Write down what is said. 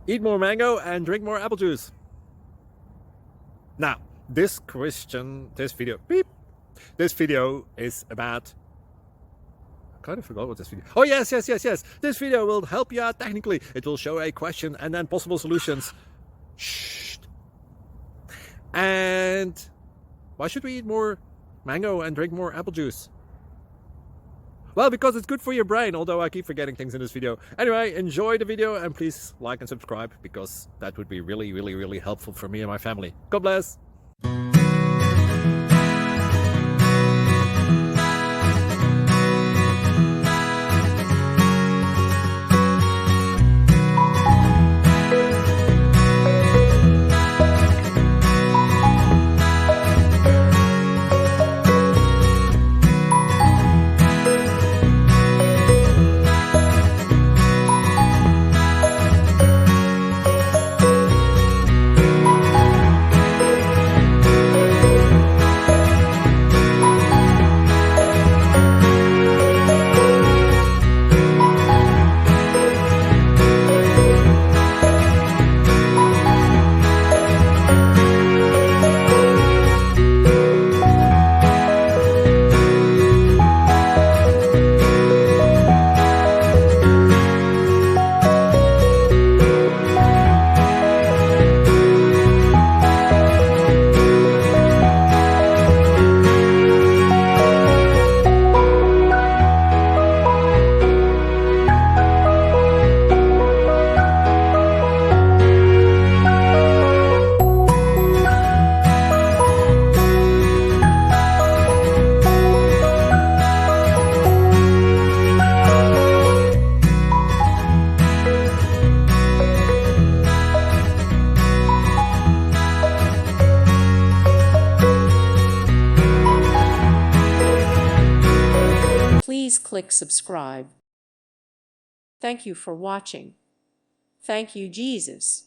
Eat more mango and drink more apple juice. Now, this video is about... I kind of forgot what this video... Oh, yes. This video will help you out technically. It will show a question and then possible solutions. Shh. And why should we eat more mango and drink more apple juice? Well, because it's good for your brain, although I keep forgetting things in this video. Anyway, enjoy the video and please like and subscribe, because that would be really helpful for me and my family. God bless! Please click subscribe. Thank you for watching. Thank you, Jesus.